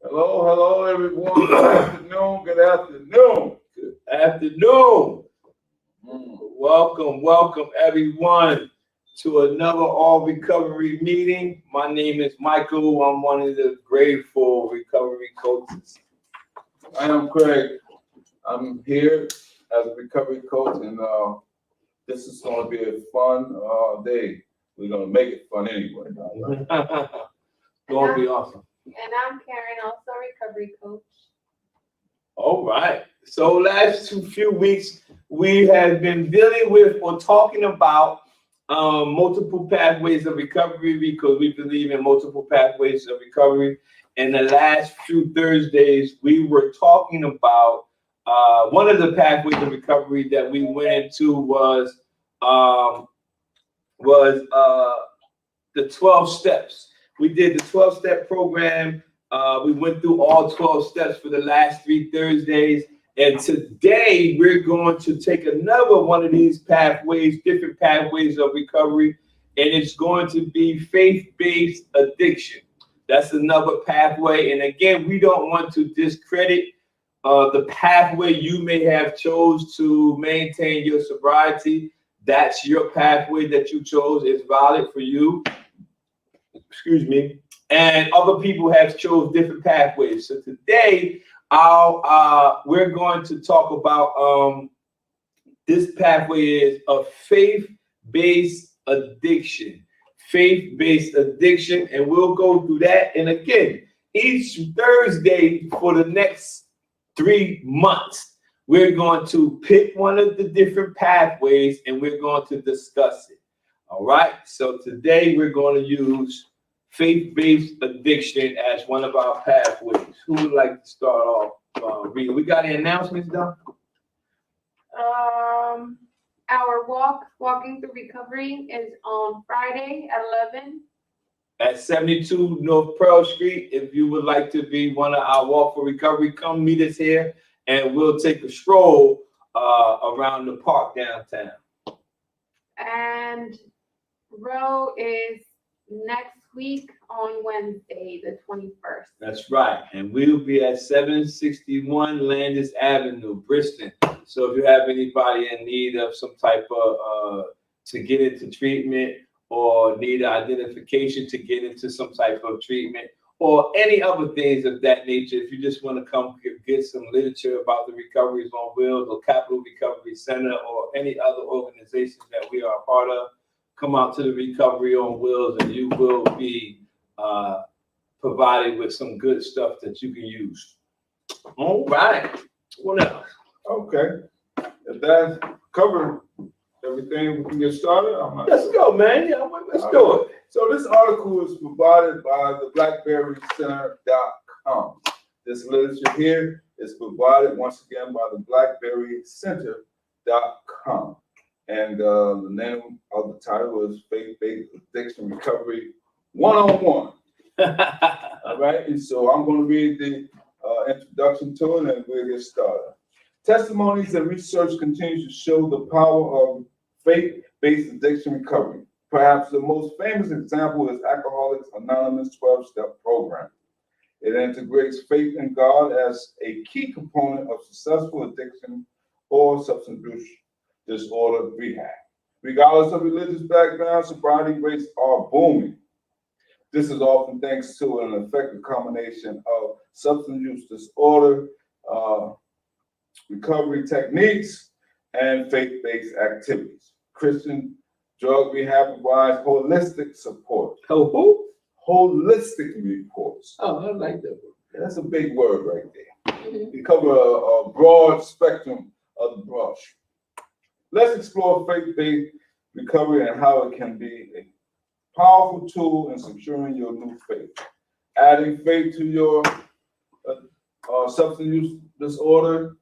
Hello, everyone. Good afternoon. Welcome, everyone, to another All Recovery meeting. My name is Michael. I'm one of the grateful recovery coaches. I am Craig. I'm here as a recovery coach, and this is going to be a fun day. We're going to make it fun anyway. Going to be awesome. And I'm Karen, also a recovery coach. All right. So last few weeks, we have been dealing with or talking about multiple pathways of recovery because we believe in multiple pathways of recovery. And the last few Thursdays, we were talking about one of the pathways of recovery that we went into was the 12 steps. We did the 12-step program. We went through all 12 steps for the last 3 Thursdays. And today we're going to take another one of these pathways, different pathways of recovery. And it's going to be faith-based addiction. That's another pathway. And again, we don't want to discredit the pathway you may have chose to maintain your sobriety. That's your pathway that you chose. It's valid for you. Excuse me, and other people have chose different pathways. So today, we're going to talk about this pathway is a faith-based addiction. Faith-based addiction, and we'll go through that. And again, each Thursday for the next 3 months, we're going to pick one of the different pathways and we're going to discuss it. All right. So today we're going to use faith-based addiction as one of our pathways. Who would like to start off? Rita, we got any announcements done? Our walking through recovery is on Friday at 11. At 72 North Pearl Street. If you would like to be one of our Walk for Recovery, come meet us here and we'll take a stroll around the park downtown. And Row is next week on Wednesday, the 21st. That's right. And we'll be at 761 Landis Avenue, Bristol. So if you have anybody in need of some type of to get into treatment or need identification to get into some type of treatment or any other things of that nature, if you just want to come get some literature about the Recoveries on Wheels or Capital Recovery Center or any other organizations that we are a part of, come out to the Recovery on Wheels and you will be provided with some good stuff that you can use. All right. What else? Okay. If that's covered everything, we can get started. Let's go, man. Yeah, let's do it. So this article is provided by the BlackberryCenter.com. This literature here is provided once again by the BlackberryCenter.com. And the name of the title is Faith-Based Addiction Recovery 101. All right, and so I'm going to read the introduction to it and we'll get started. Testimonies and research continues to show the power of faith-based addiction recovery. Perhaps the most famous example is Alcoholics Anonymous 12-step program. It integrates faith in God as a key component of successful addiction or substance abuse disorder rehab. Regardless of religious background, sobriety rates are booming. This is often thanks to an effective combination of substance use disorder, recovery techniques, and faith-based activities. Christian drug rehab provides holistic support. Who? Holistic reports. Oh, I like that word. That's a big word right there. Mhm. We cover a broad spectrum of the brush. Let's explore faith-based recovery and how it can be a powerful tool in securing your new faith. Adding faith to your substance use disorder,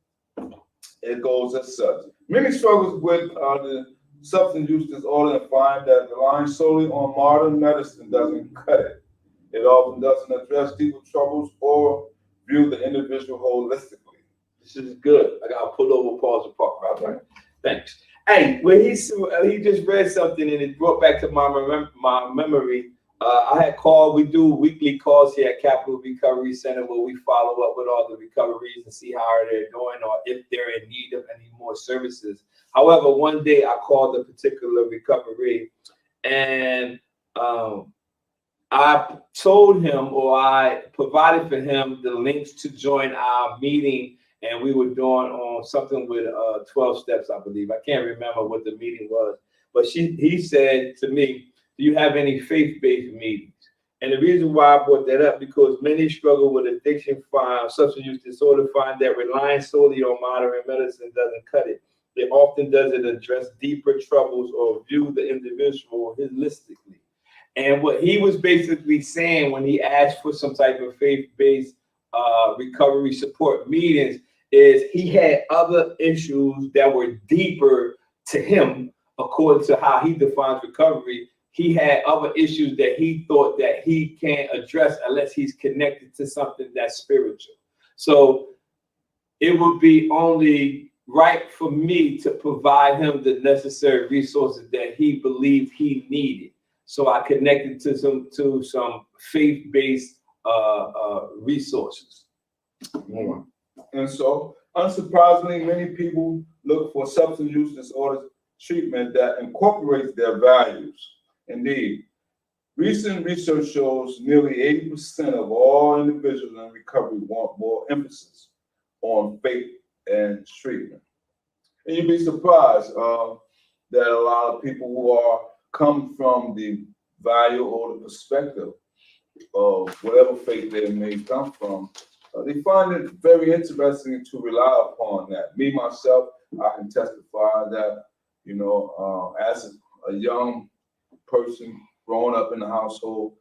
it goes as such. Many struggles with the substance use disorder and find that relying solely on modern medicine doesn't cut it. It often doesn't address deeper troubles or view the individual holistically. This is good. I gotta pull over, pause, and park. Right. Thanks. Hey, when he just read something and it brought back to my memory. I had called. We do weekly calls here at Capital Recovery Center where we follow up with all the recoveries and see how they're doing or if they're in need of any more services. However, one day I called a particular recovery and I told him, or I provided for him the links to join our meeting, and we were doing on something with 12 steps, I believe. I can't remember what the meeting was, but he said to me, do you have any faith-based meetings? And the reason why I brought that up, because many struggle with addiction, substance use disorder, find that relying solely on modern medicine doesn't cut it. It often doesn't address deeper troubles or view the individual holistically. And what he was basically saying when he asked for some type of faith-based recovery support meetings is he had other issues that were deeper to him, according to how he defines recovery. He had other issues that he thought that he can't address unless he's connected to something that's spiritual. So it would be only right for me to provide him the necessary resources that he believed he needed. So I connected to some faith-based resources. And so, unsurprisingly, many people look for substance use disorder treatment that incorporates their values. Indeed, recent research shows nearly 80% of all individuals in recovery want more emphasis on faith and treatment. And you'd be surprised that a lot of people who come from the value or the perspective of whatever faith they may come from, they find it very interesting to rely upon that. Me, myself, I can testify that, as a young person growing up in the household,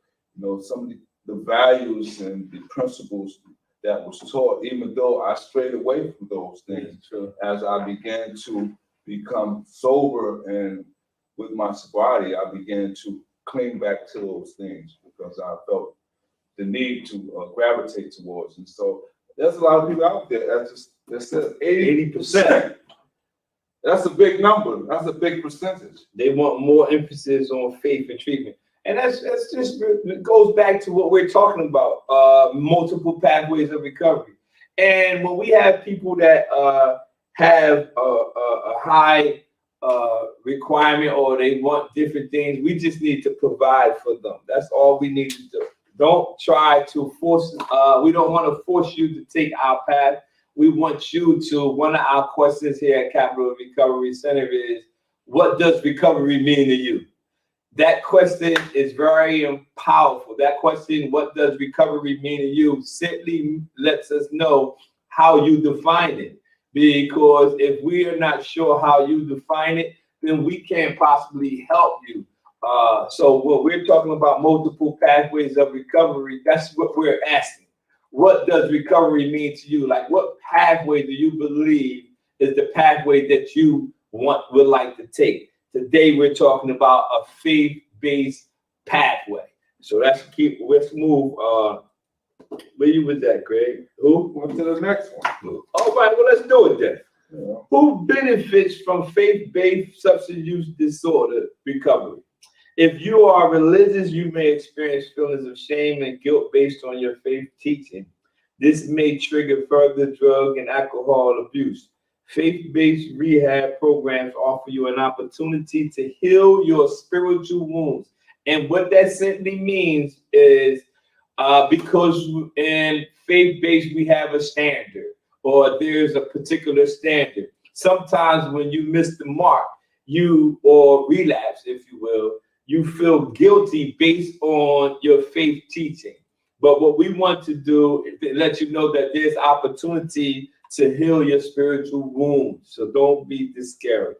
some of the values and the principles that was taught, even though I strayed away from those things, as I began to become sober and with my sobriety, I began to cling back to those things because I felt the need to gravitate towards. And so there's a lot of people out there that says 80%. That's a big number. That's a big percentage. They want more emphasis on faith and treatment. And that's just, it goes back to what we're talking about, multiple pathways of recovery. And when we have people that have a high requirement or they want different things, we just need to provide for them. That's all we need to do. Don't try to force, we don't want to force you to take our path. We want you to, one of our questions here at Capital Recovery Center is, what does recovery mean to you? That question is very powerful. That question, what does recovery mean to you, simply lets us know how you define it. Because if we are not sure how you define it, then we can't possibly help you. So what we're talking about, multiple pathways of recovery, that's what we're asking. What does recovery mean to you? Like, what pathway do you believe is the pathway that you would like to take? Today, we're talking about a faith-based pathway. So let's move. Where you with that, Greg? Who? On to the next one. All right, well, let's do it then. Yeah. Who benefits from faith-based substance use disorder recovery? If you are religious, you may experience feelings of shame and guilt based on your faith teaching. This may trigger further drug and alcohol abuse. Faith-based rehab programs offer you an opportunity to heal your spiritual wounds And what that simply means is because in faith-based we have a standard, or there's a particular standard. Sometimes when you miss the mark, or relapse, if you will, you feel guilty based on your faith teaching. But what we want to do is to let you know that there's opportunity to heal your spiritual wounds. So don't be discouraged.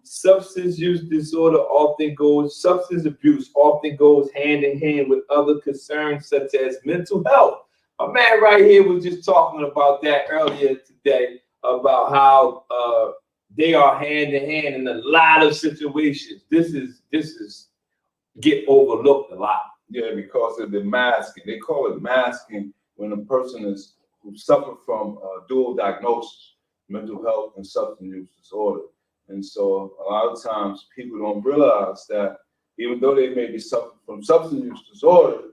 Substance abuse often goes hand in hand with other concerns such as mental health. A man right here was just talking about that earlier today, about how they are hand in hand in a lot of situations. This is get overlooked a lot. Yeah, because of the masking. They call it masking when a person who suffer from dual diagnosis, mental health and substance use disorder. And so a lot of times people don't realize that even though they may be suffering from substance use disorder,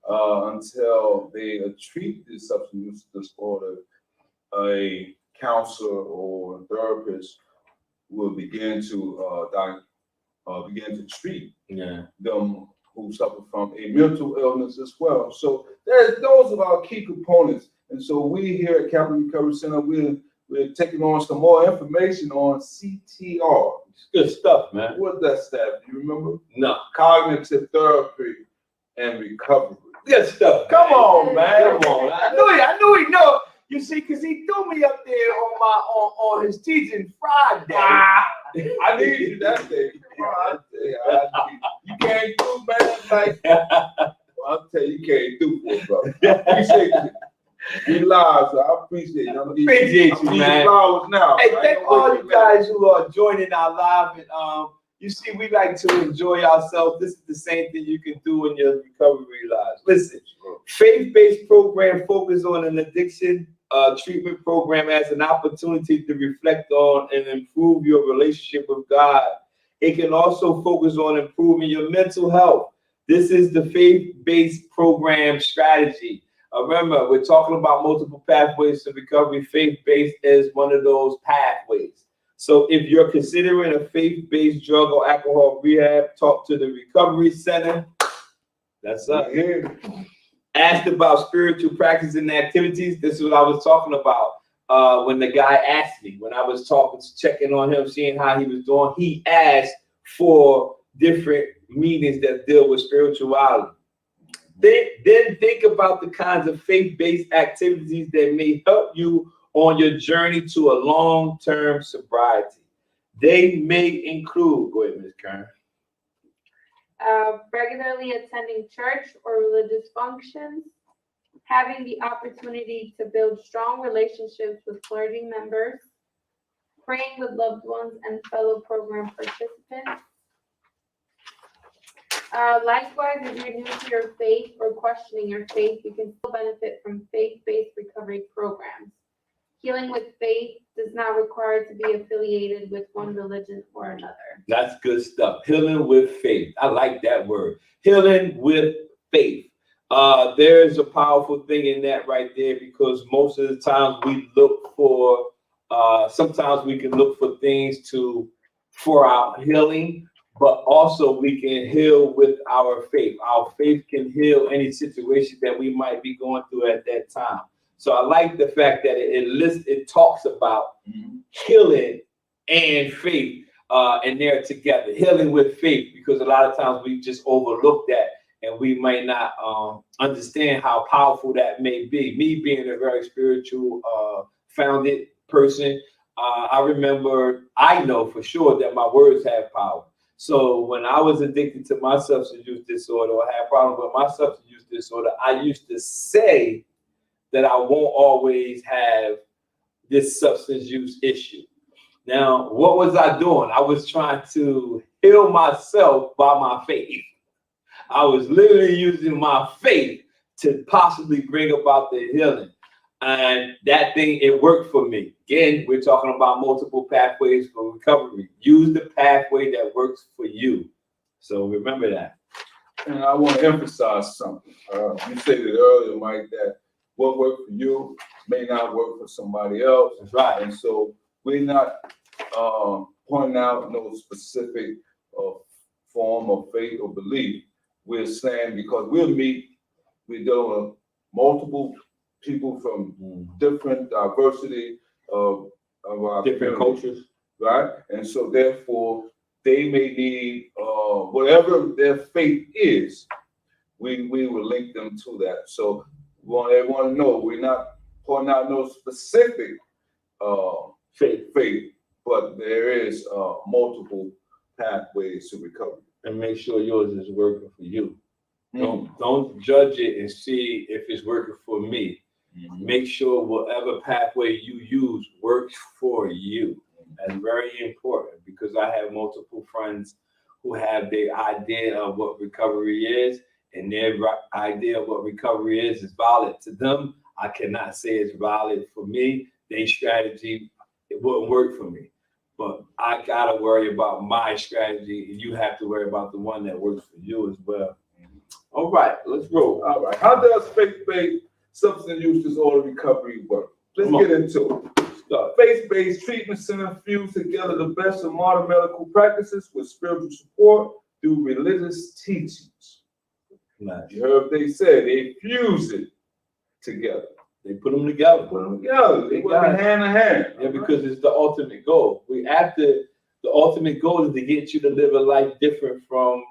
until they treat this substance use disorder, a counselor or a therapist will begin to treat them who suffer from a mental illness as well. So those are our key components. And so we here at Capital Recovery Center, we're taking on some more information on CTR. It's good stuff, man. What's that stuff? Do you remember? No. Cognitive therapy and recovery. Good stuff. Come on, man. Come on. I knew he know. You see, because he threw me up there on his teaching Friday. I need you that day. You came through, man. Like, well, I'll tell you came through for it, brother. I appreciate you. You live, so I appreciate it. Appreciate you, man. Now. Hey, thank all you guys who are joining our live. And you see, we like to enjoy ourselves. This is the same thing you can do in your recovery lives. Listen, faith-based program focus on an addiction treatment program as an opportunity to reflect on and improve your relationship with God. It can also focus on improving your mental health. This is the faith-based program strategy. Remember, we're talking about multiple pathways to recovery. Faith-based is one of those pathways. So if you're considering a faith-based drug or alcohol rehab, talk to the Recovery Center. That's us. Asked about spiritual practice and activities. This is what I was talking about when the guy asked me, when I was checking on him, seeing how he was doing. He asked for different meetings that deal with spirituality. Then think about the kinds of faith-based activities that may help you on your journey to a long-term sobriety. They may include, go ahead, Ms. Karen. Regularly attending church or religious functions, having the opportunity to build strong relationships with clergy members, praying with loved ones and fellow program participants. Likewise, if you're new to your faith or questioning your faith, you can still benefit from faith-based recovery programs. Healing with faith does not require to be affiliated with one religion or another. That's good stuff. Healing with faith. I like that word. Healing with faith. There's a powerful thing in that right there, because most of the times we look for, sometimes we can look for things for our healing, but also we can heal with our faith. Our faith can heal any situation that we might be going through at that time. So I like the fact that it talks about healing and faith, and they're together. Healing with faith, because a lot of times we just overlook that, and we might not understand how powerful that may be. Me being a very spiritual founded person, I know for sure that my words have power. So when I was addicted to my substance use disorder, or had problems with my substance use disorder, I used to say that I won't always have this substance use issue. Now, what was I doing? I was trying to heal myself by my faith. I was literally using my faith to possibly bring about the healing. And that thing, it worked for me. Again, we're talking about multiple pathways for recovery. Use the pathway that works for you. So remember that. And I want to emphasize something. You said it earlier, Mike, that what worked for you may not work for somebody else. That's right. And so we're not pointing out no specific form of faith or belief. we're saying because we'll meet, we deal with multiple people from different diversity of our Different community, cultures. right? And so therefore, they may need whatever their faith is, we will link them to that. So we want everyone to know we're not pointing out no specific faith, but there is multiple pathways to recovery. And make sure yours is working for you. Don't judge it and see if it's working for me. Make sure whatever pathway you use works for you. That's very important because I have multiple friends who have their idea of what recovery is, and their idea of what recovery is valid to them. I cannot say it's valid for me. Their strategy, it wouldn't work for me. But I gotta worry about my strategy, and you have to worry about the one that works for you as well. All right, let's roll. All right. How does faith-based substance use disorder recovery work? Let's get into it. Faith-based treatment center fuse together the best of modern medical practices with spiritual support through religious teachings. Nice. You heard what they said, they fuse it together. They put them together. They work hand in hand. Yeah, because it's the ultimate goal. The ultimate goal is to get you to live a life different from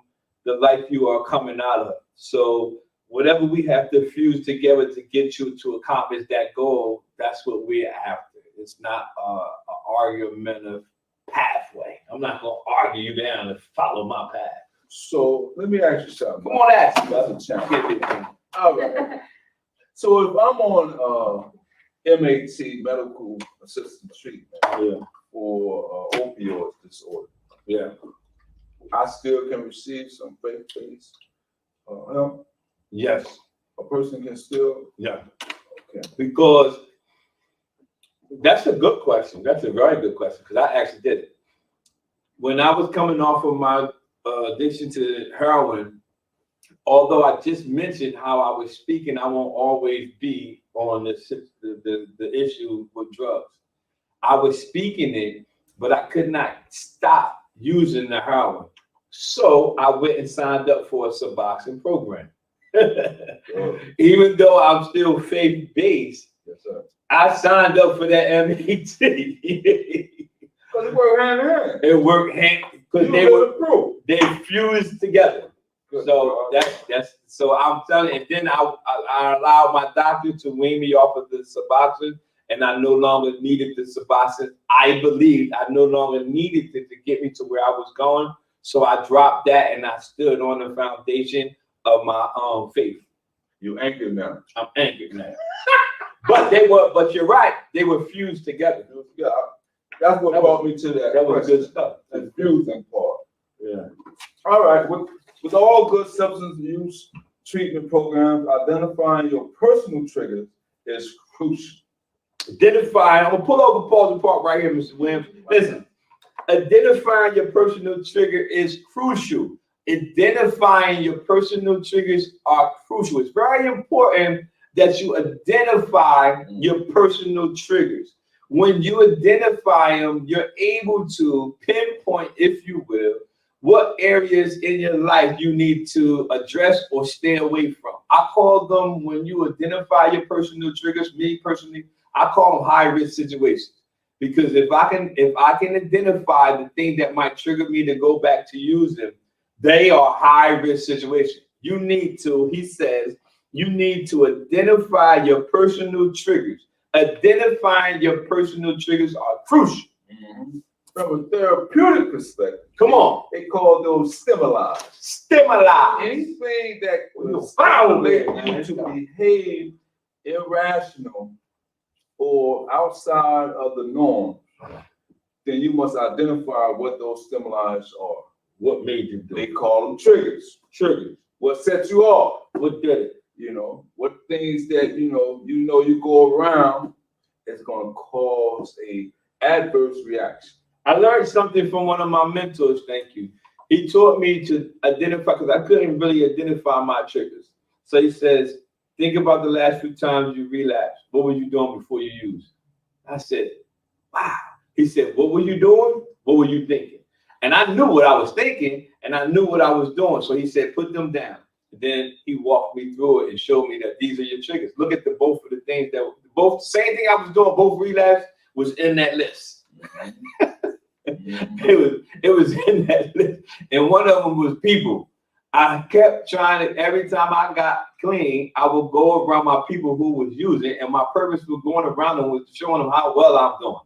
the life you are coming out of. So whatever we have to fuse together to get you to accomplish that goal, that's what we're after. It's not an argumentative pathway. I'm not going to argue you down to follow my path. So let me ask you something. Come on, ask me. That's a challenge. All right. So if I'm on MAT, medical assisted treatment for opioid disorder, I still can receive some faith-based help? Yes. A person can still? Yeah. Okay. Because that's a good question. That's a very good question because I actually did it. When I was coming off of my addiction to heroin, although I just mentioned how I was speaking, I won't always be on the issue with drugs. I was speaking it, but I could not stop using the heroin. So I went and signed up for a Suboxone program. Even though I'm still faith-based, Yes, sir. I signed up for that MAT. Because it worked hand in hand. It worked hand because they fused together. Good So that's so I'm telling you, and then I allowed my doctor to wean me off of the Suboxone, and I no longer needed the Suboxone. I believed I no longer needed it to get me to where I was going. So I dropped that and I stood on the foundation of my faith. You anchored now. I'm anchored now. But you're right, they were fused together. Yeah, that's what brought me to that. That was good stuff. The fusing part. Yeah. All right. With all good substance use treatment programs, identifying your personal triggers is crucial. I'm gonna pull over pause part right here, Mr. Williams. Listen, identifying your personal trigger is crucial. Identifying your personal triggers are crucial. It's very important that you identify your personal triggers. When you identify them, you're able to pinpoint, if you will, what areas in your life you need to address or stay away from. I call them, when you identify your personal triggers, me personally, I call them high-risk situations. Because if I can identify the thing that might trigger me to go back to use them, they are high-risk situations. You need to, he says, you need to identify your personal triggers. Identifying your personal triggers are crucial. Mm-hmm. From a therapeutic perspective, come on, they call those stimuli. Stimuli. Anything that will stimulate you to behave irrational or outside of the norm, then you must identify what those stimuli are. What made you do it? They call them triggers. Triggers. What set you off? What did it? You know, what things that you go around is going to cause a adverse reaction. I learned something from one of my mentors. Thank you. He taught me to identify, because I couldn't really identify my triggers. So he says, think about the last few times you relapsed. What were you doing before you used? I said, wow. He said, what were you doing? What were you thinking? And I knew what I was thinking, and I knew what I was doing. So he said, put them down. Then he walked me through it and showed me that these are your triggers. Look at both of the things that both same thing I was doing, both relapse was in that list. It was in that list. And one of them was people. I kept trying to, every time I got clean, I would go around my people who was using, and my purpose was going around them was showing them how well I'm doing.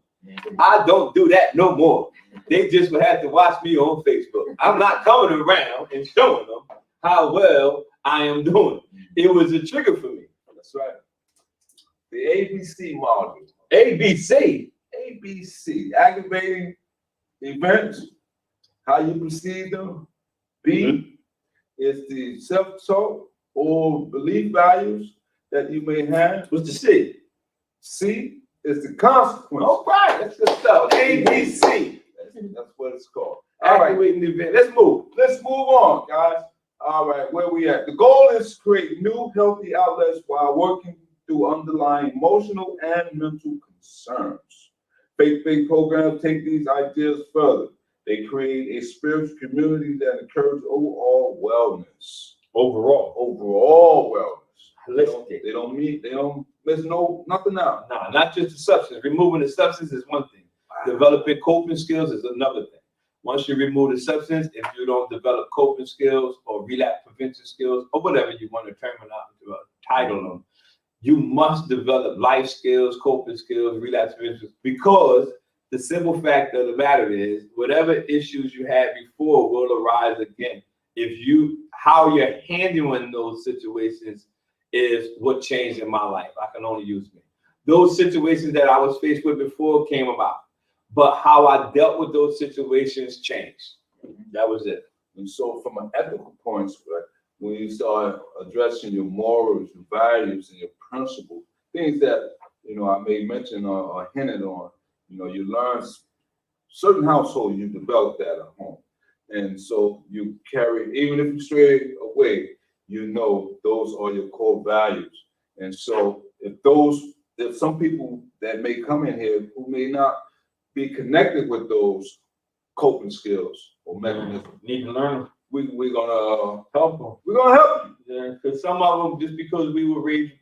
I don't do that no more. They just would have to watch me on Facebook. I'm not coming around and showing them how well I am doing. It was a trigger for me. That's right. The ABC model. ABC. ABC, aggravating events, how you perceive them. B is the self-talk or belief values that you may have. What's the C? C is the consequence. All right, that's the stuff. ABC. That's what it's called. All right, Activating event. Let's move. let's move on, guys. All right, where we at? The goal is to create new healthy outlets while working through underlying emotional and mental concerns. Faith-based programs take these ideas further. They create a spiritual community that encourages overall wellness. Overall wellness. They don't miss nothing out. No, not just the substance. Removing the substance is one thing. Developing coping skills is another thing. Once you remove the substance, if you don't develop coping skills or relapse prevention skills or whatever you want to title them, you must develop life skills, coping skills, relapse prevention, because the simple fact of the matter is whatever issues you had before will arise again. How you're handling those situations is what changed in my life. I can only use me. Those situations that I was faced with before came about, but how I dealt with those situations changed. That was it. And so from an ethical point, right, when you start addressing your morals, your values, and your principles, things that, I may mention or hinted on, you learn certain households, you develop that at home. And so you carry, even if you stray away, those are your core values. And so if some people that may come in here who may not be connected with those coping skills or mechanisms, Need to learn them. we're gonna Help them. we're gonna help you. Yeah, because some of them, just because we were raised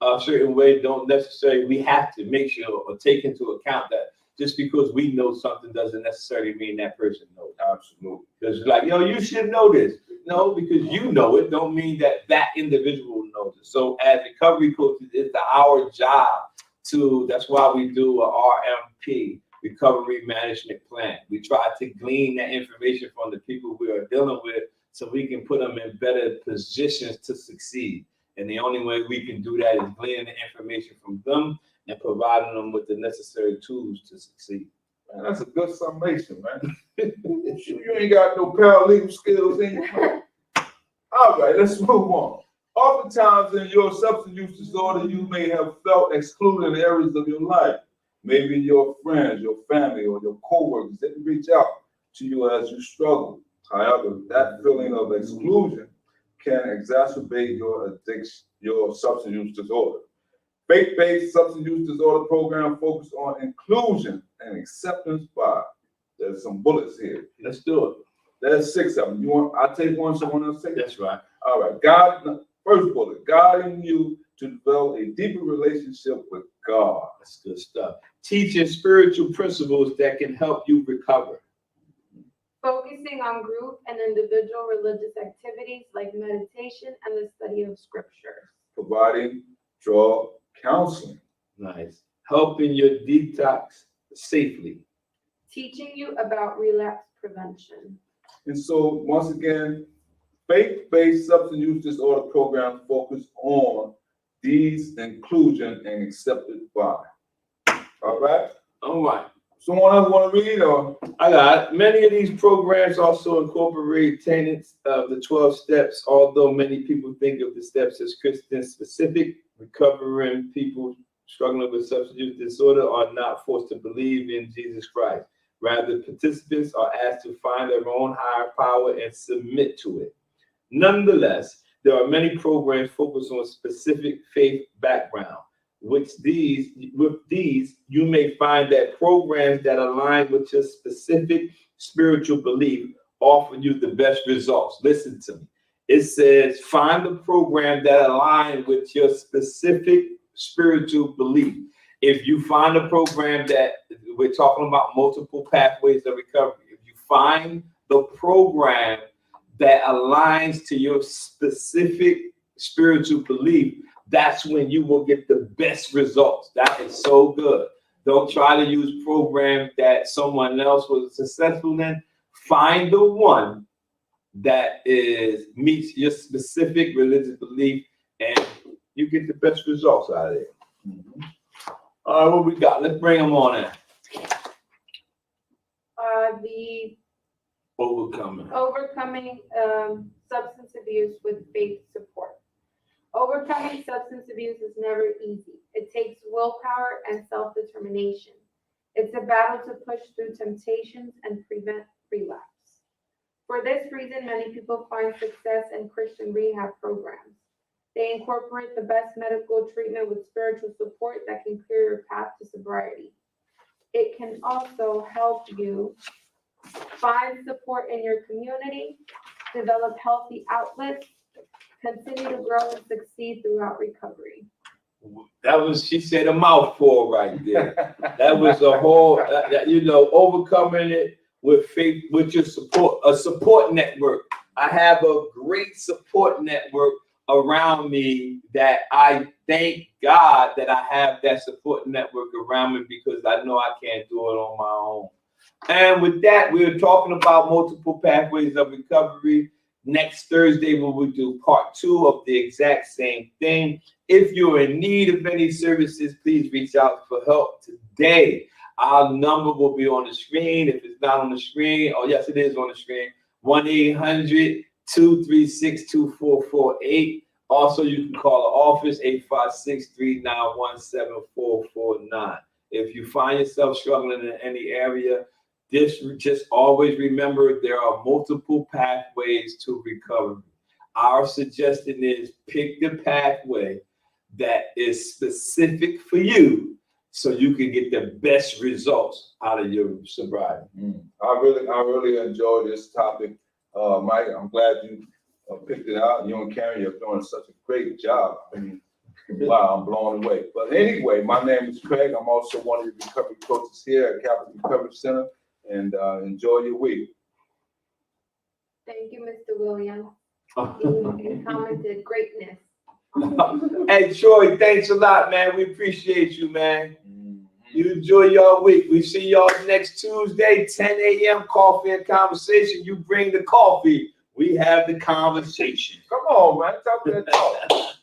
a certain way, don't necessarily, we have to make sure or take into account that just because we know something doesn't necessarily mean that person knows. Absolutely. Because like, you should know this. No, because you know it don't mean that individual knows it. So as recovery coaches, it's our job that's why we do a RMP, recovery management plan. We try to glean that information from the people we are dealing with so we can put them in better positions to succeed. And the only way we can do that is gleaning the information from them and providing them with the necessary tools to succeed. Man, that's a good summation, man. You ain't got no paralegal skills in you. All right, let's move on. Oftentimes in your substance use disorder, you may have felt excluded in areas of your life. Maybe your friends, your family, or your coworkers didn't reach out to you as you struggled. However, that feeling of exclusion can exacerbate your addiction, your substance use disorder. Faith-based substance use disorder program focus on inclusion and acceptance by. There's some bullets here. Let's do it. There's 6 of them. I take one, someone else take? That's right. All right. First bullet, guiding you to develop a deeper relationship with God. That's good stuff. Teaching spiritual principles that can help you recover. Focusing on group and individual religious activities like meditation and the study of scripture. Providing drug counseling. Nice. Helping your detox safely. Teaching you about relapse prevention. And so, once again, faith-based substance use disorder programs focus on these inclusion and accepted by. All right? All right. Someone else want to read, or? I got it. Many of these programs also incorporate tenets of the 12 steps, although many people think of the steps as Christian-specific. Recovering people struggling with substance use disorder are not forced to believe in Jesus Christ. Rather, participants are asked to find their own higher power and submit to it. Nonetheless, there are many programs focused on specific faith background. With these, you may find that programs that align with your specific spiritual belief offer you the best results. Listen to me. it says find a program that aligns with your specific spiritual belief. If you find a program that we're talking about multiple pathways of recovery, if you find the program that aligns to your specific spiritual belief, that's when you will get the best results. That is so good. Don't try to use programs that someone else was successful in. Find the one that meets your specific religious belief, and you get the best results out of it. Mhm. All right, what we got? Let's bring them on in. The Overcoming. substance abuse with faith support. Overcoming substance abuse is never easy. It takes willpower and self-determination. It's a battle to push through temptations and prevent relapse. For this reason, many people find success in Christian rehab programs. They incorporate the best medical treatment with spiritual support that can clear your path to sobriety. It can also help you find support in your community, develop healthy outlets, continue to grow and succeed throughout recovery. She said a mouthful right there. That was a whole, overcoming it with faith, with your support, a support network. I have a great support network around me that I thank God that I have that support network around me, because I know I can't do it on my own. And with that, we're talking about multiple pathways of recovery. Next Thursday, we will do part 2 of the exact same thing. If you're in need of any services, please reach out for help today. Our number will be on the screen. If it's not on the screen, oh yes, it is on the screen. 1-800-236-2448. Also, you can call the office 856-391-7449. If you find yourself struggling in any area, just always remember there are multiple pathways to recovery. Our suggestion is pick the pathway that is specific for you, so you can get the best results out of your sobriety. I really enjoy this topic, Mike. I'm glad you picked it out. You and Karen, you're doing such a great job. I mean, wow, I'm blown away. But anyway, my name is Craig. I'm also one of the recovery coaches here at Capital Recovery Center. And enjoy your week. Thank you, Mr. Williams. You commented greatness. Hey, Troy, thanks a lot, man. We appreciate you, man. You enjoy your week. We see y'all next Tuesday, 10 a.m. Coffee and Conversation. You bring the coffee. We have the conversation. Come on, man. Talk that talk.